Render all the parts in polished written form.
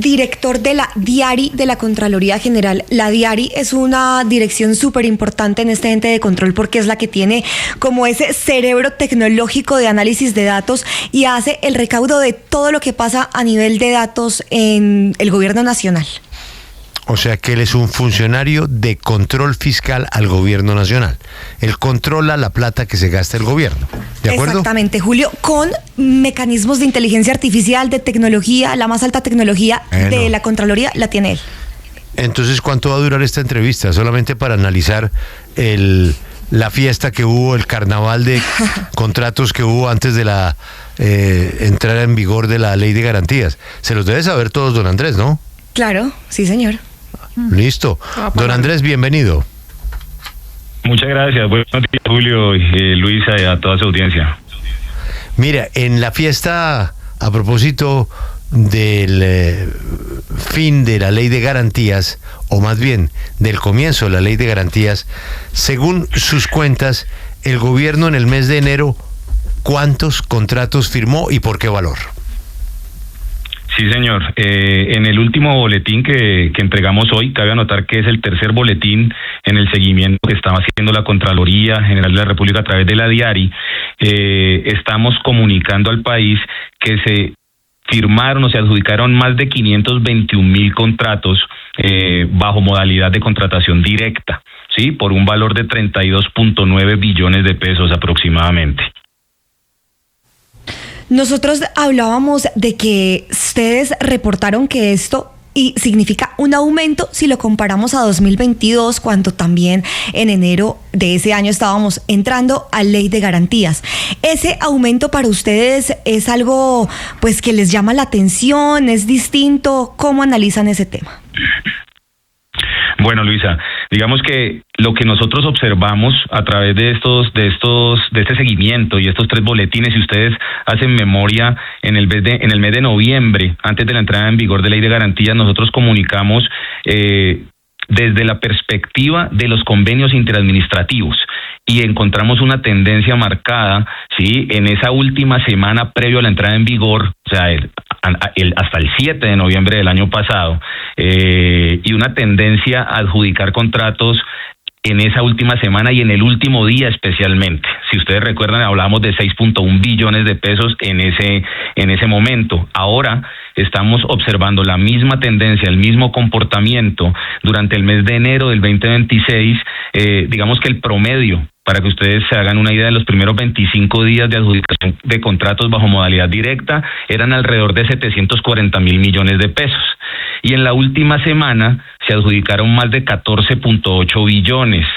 director de la DIARI de la Contraloría General. La DIARI es una dirección súper importante en este ente de control porque es la que tiene como ese cerebro tecnológico de análisis de datos y hace el recaudo de todo lo que pasa a nivel de datos en el gobierno nacional. O sea que él es un funcionario de control fiscal al gobierno nacional. Él controla la plata que se gasta el gobierno. ¿De acuerdo? Exactamente, Julio, con mecanismos de inteligencia artificial, de tecnología, la más alta tecnología de la Contraloría la tiene él. Entonces, ¿cuánto va a durar esta entrevista? Solamente para analizar la fiesta que hubo, el carnaval de contratos que hubo antes de la entrada en vigor de la Ley de Garantías. Se los debe saber todos, don Andrés, ¿no? Claro, sí, señor. Listo. Don Andrés, bienvenido. Muchas gracias. Buenos días, Julio, Luisa, y a toda su audiencia. Mira, en la fiesta, a propósito del fin de la Ley de Garantías, o más bien del comienzo de la Ley de Garantías, según sus cuentas, el gobierno en el mes de enero, ¿cuántos contratos firmó y por qué valor? Sí, señor. En el último boletín que entregamos hoy, cabe anotar que es el tercer boletín en el seguimiento que estaba haciendo la Contraloría General de la República a través de la DIARI. Estamos comunicando al país que se firmaron o se adjudicaron más de 521,000 contratos bajo modalidad de contratación directa, ¿sí? Por un valor de 32.9 billones de pesos aproximadamente. Nosotros hablábamos de que ustedes reportaron que esto significa un aumento si lo comparamos a 2022, cuando también en enero de ese año estábamos entrando a Ley de Garantías. ¿Ese aumento para ustedes es algo pues que les llama la atención? ¿Es distinto? ¿Cómo analizan ese tema? Bueno, Luisa, digamos que lo que nosotros observamos a través de este seguimiento y estos tres boletines, si ustedes hacen memoria, en el mes de noviembre, antes de la entrada en vigor de Ley de Garantías, nosotros comunicamos desde la perspectiva de los convenios interadministrativos y encontramos una tendencia marcada, sí, en esa última semana previo a la entrada en vigor, o sea, hasta el 7 de noviembre del año pasado, y una tendencia a adjudicar contratos en esa última semana y en el último día especialmente. Si ustedes recuerdan, hablamos de 6.1 billones de pesos en ese momento. Ahora estamos observando la misma tendencia, el mismo comportamiento durante el mes de enero del 2026. Digamos que el promedio, para que ustedes se hagan una idea, de los primeros 25 días de adjudicación de contratos bajo modalidad directa eran alrededor de 740,000 millones de pesos. Y en la última semana se adjudicaron más de 14.8 billones,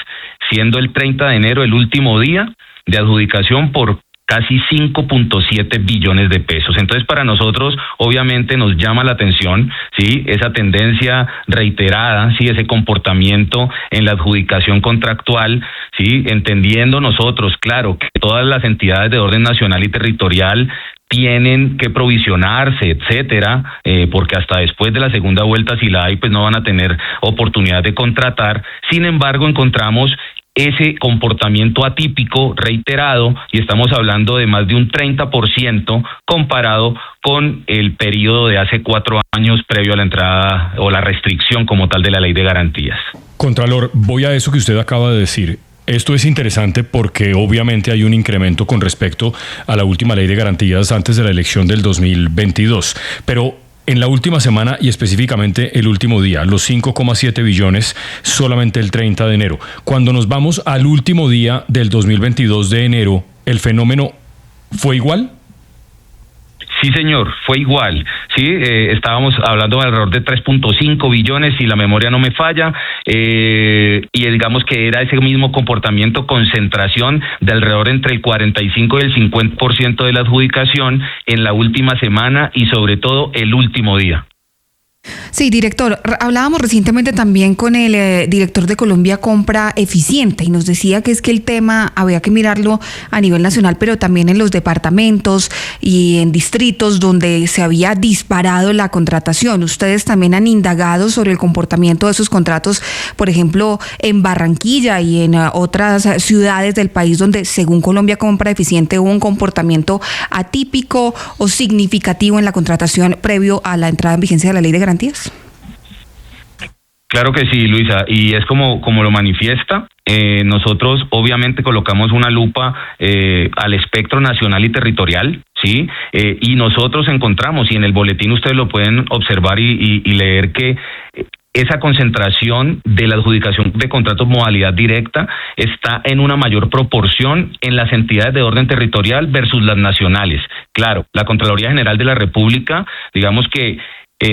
siendo el 30 de enero el último día de adjudicación por casi 5.7 billones de pesos. Entonces, para nosotros, obviamente, nos llama la atención, ¿sí?, esa tendencia reiterada, ¿sí?, ese comportamiento en la adjudicación contractual, ¿sí?, entendiendo nosotros, claro, que todas las entidades de orden nacional y territorial tienen que provisionarse, etcétera, porque hasta después de la segunda vuelta, si la hay, pues no van a tener oportunidad de contratar. Sin embargo, encontramos ese comportamiento atípico, reiterado, y estamos hablando de más de un 30% comparado con el periodo de hace 4 años previo a la entrada o la restricción como tal de la Ley de Garantías. Contralor, voy a eso que usted acaba de decir. Esto es interesante porque obviamente hay un incremento con respecto a la última Ley de Garantías antes de la elección del 2022, pero en la última semana y específicamente el último día, los 5,7 billones solamente el 30 de enero. Cuando nos vamos al último día del 2022 de enero, ¿el fenómeno fue igual? Sí, señor, fue igual. Sí, estábamos hablando de alrededor de 3.5 billones, si la memoria no me falla, y digamos que era ese mismo comportamiento, concentración de alrededor entre el 45 y el 50% de la adjudicación en la última semana y sobre todo el último día. Sí, director, hablábamos recientemente también con el director de Colombia Compra Eficiente y nos decía que es que el tema había que mirarlo a nivel nacional, pero también en los departamentos y en distritos donde se había disparado la contratación. Ustedes también han indagado sobre el comportamiento de esos contratos, por ejemplo, en Barranquilla y en otras ciudades del país donde, según Colombia Compra Eficiente, hubo un comportamiento atípico o significativo en la contratación previo a la entrada en vigencia de la Ley de Garantías. garantías? Claro que sí, Luisa, y es como lo manifiesta. Nosotros obviamente colocamos una lupa al espectro nacional y territorial, ¿sí? Y nosotros encontramos, y en el boletín ustedes lo pueden observar y leer, que esa concentración de la adjudicación de contratos modalidad directa está en una mayor proporción en las entidades de orden territorial versus las nacionales. Claro, la Contraloría General de la República, digamos que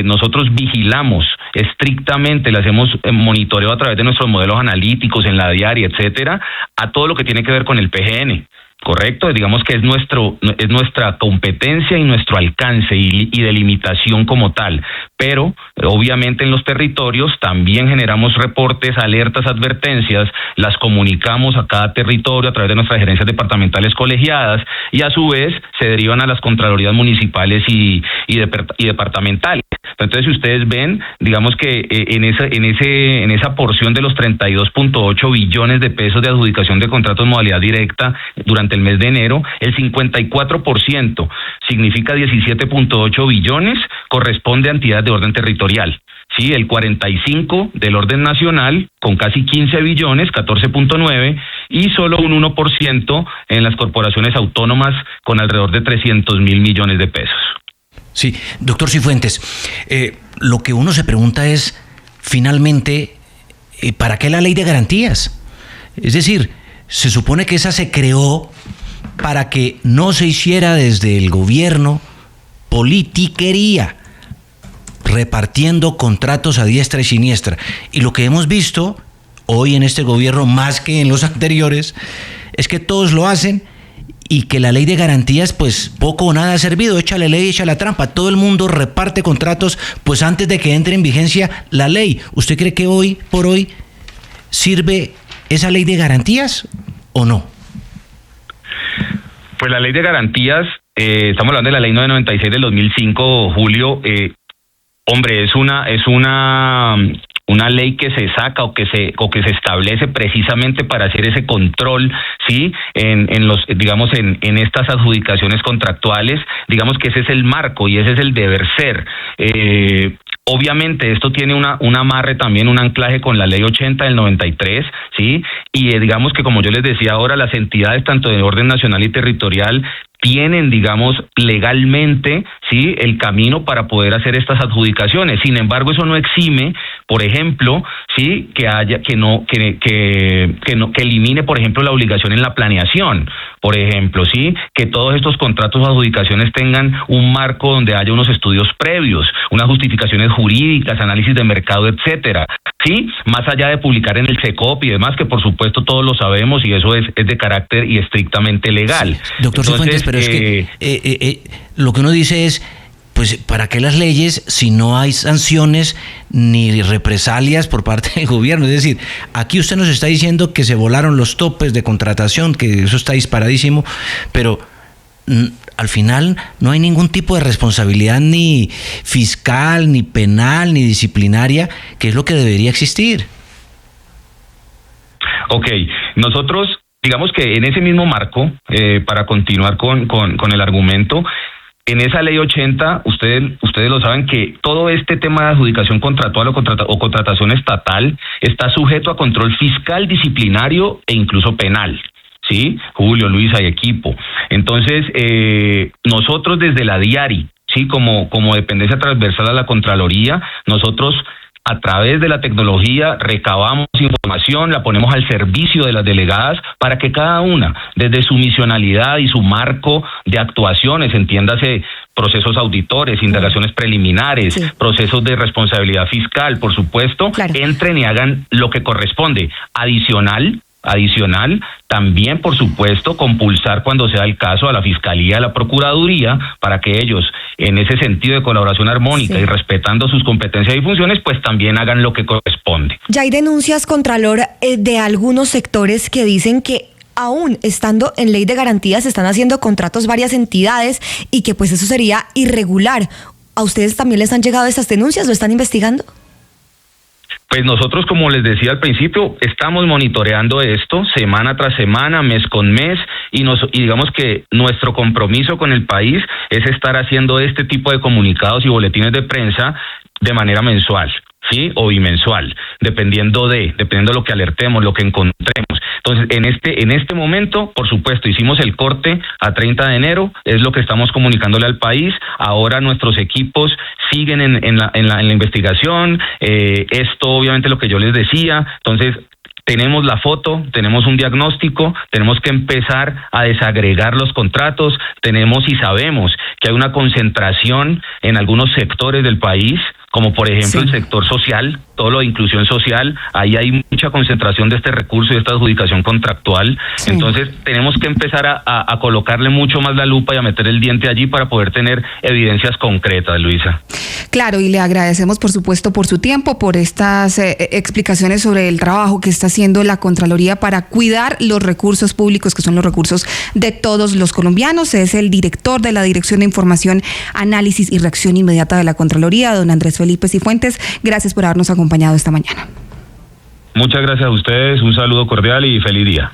nosotros vigilamos estrictamente, le hacemos monitoreo a través de nuestros modelos analíticos en la diaria, etcétera, a todo lo que tiene que ver con el PGN. Correcto, digamos que es nuestra competencia y nuestro alcance y delimitación como tal, pero obviamente en los territorios también generamos reportes, alertas, advertencias, las comunicamos a cada territorio a través de nuestras gerencias departamentales colegiadas y a su vez se derivan a las contralorías municipales y departamentales. Entonces, si ustedes ven, digamos que en esa porción de los 32.8 billones de pesos de adjudicación de contratos modalidad directa durante el mes de enero, el 54%, significa 17.8 billones, corresponde a entidades de orden territorial. Sí, el 45 del orden nacional, con casi 15 billones, 14.9, y solo un 1% en las corporaciones autónomas, con alrededor de 300.000 millones de pesos. Sí, doctor Cifuentes, lo que uno se pregunta es, finalmente, ¿para qué la ley de garantías? Es decir, se supone que esa se creó para que no se hiciera desde el gobierno politiquería, repartiendo contratos a diestra y siniestra. Y lo que hemos visto hoy en este gobierno, más que en los anteriores, es que todos lo hacen y que la ley de garantías pues poco o nada ha servido. Échale ley, echa la trampa. Todo el mundo reparte contratos pues antes de que entre en vigencia la ley. ¿Usted cree que hoy por hoy sirve esa ley de garantías o no? Pues la ley de garantías, estamos hablando de la ley 996 del 2005, Julio. Hombre, es una ley que se saca o que se establece precisamente para hacer ese control, sí, en estas adjudicaciones contractuales. Digamos que ese es el marco y ese es el deber ser. Obviamente esto tiene un amarre también, un anclaje con la ley 80 del 93, ¿sí? Y digamos que, como yo les decía ahora, las entidades tanto de orden nacional y territorial tienen, digamos, legalmente, sí, el camino para poder hacer estas adjudicaciones. Sin embargo, eso no exime, por ejemplo, sí, que elimine, por ejemplo, la obligación en la planeación, por ejemplo, sí, que todos estos contratos o adjudicaciones tengan un marco donde haya unos estudios previos, unas justificaciones jurídicas, análisis de mercado, etcétera. Sí, más allá de publicar en el SECOP y demás, que por supuesto todos lo sabemos y eso es de carácter y estrictamente legal. Sí, doctor Cifuentes, pero es que lo que uno dice es, pues, ¿para qué las leyes si no hay sanciones ni represalias por parte del gobierno? Es decir, aquí usted nos está diciendo que se volaron los topes de contratación, que eso está disparadísimo, pero al final no hay ningún tipo de responsabilidad ni fiscal, ni penal, ni disciplinaria, que es lo que debería existir. Ok, nosotros, digamos que en ese mismo marco, para continuar con el argumento, en esa ley 80, ustedes lo saben, que todo este tema de adjudicación contractual o contratación estatal está sujeto a control fiscal, disciplinario e incluso penal. Sí, Julio, Luisa y equipo. Entonces, nosotros desde la DIARI, sí, como dependencia transversal a la Contraloría, nosotros a través de la tecnología recabamos información, la ponemos al servicio de las delegadas para que cada una, desde su misionalidad y su marco de actuaciones, entiéndase, procesos auditores, indagaciones preliminares, sí, procesos de responsabilidad fiscal, por supuesto, claro, entren y hagan lo que corresponde. Adicional, también, por supuesto, compulsar cuando sea el caso a la Fiscalía, a la Procuraduría, para que ellos, en ese sentido de colaboración armónica, sí, y respetando sus competencias y funciones, pues también hagan lo que corresponde. Ya hay denuncias, Contralor, de algunos sectores que dicen que aún estando en ley de garantías están haciendo contratos varias entidades y que pues eso sería irregular. ¿A ustedes también les han llegado estas denuncias? ¿Lo están investigando? Pues nosotros, como les decía al principio, estamos monitoreando esto semana tras semana, mes con mes, y digamos que nuestro compromiso con el país es estar haciendo este tipo de comunicados y boletines de prensa de manera mensual, ¿sí? O bimensual, dependiendo de lo que alertemos, lo que encontremos. Entonces, en este momento, por supuesto, hicimos el corte a 30 de enero, es lo que estamos comunicándole al país. Ahora nuestros equipos siguen en la investigación, esto obviamente lo que yo les decía. Entonces, tenemos la foto, tenemos un diagnóstico, tenemos que empezar a desagregar los contratos, tenemos y sabemos que hay una concentración en algunos sectores del país, como por ejemplo el sector social, todo lo de inclusión social, ahí hay mucha concentración de este recurso y de esta adjudicación contractual. Entonces tenemos que empezar a colocarle mucho más la lupa y a meter el diente allí para poder tener evidencias concretas, Luisa. Claro, y le agradecemos por supuesto por su tiempo, por estas explicaciones sobre el trabajo que está haciendo la Contraloría para cuidar los recursos públicos, que son los recursos de todos los colombianos. Es el director de la Dirección de Información, Análisis y Reacción Inmediata de la Contraloría, don Andrés Felipe Cifuentes. Gracias por habernos acompañado esta mañana. Muchas gracias a ustedes, un saludo cordial y feliz día.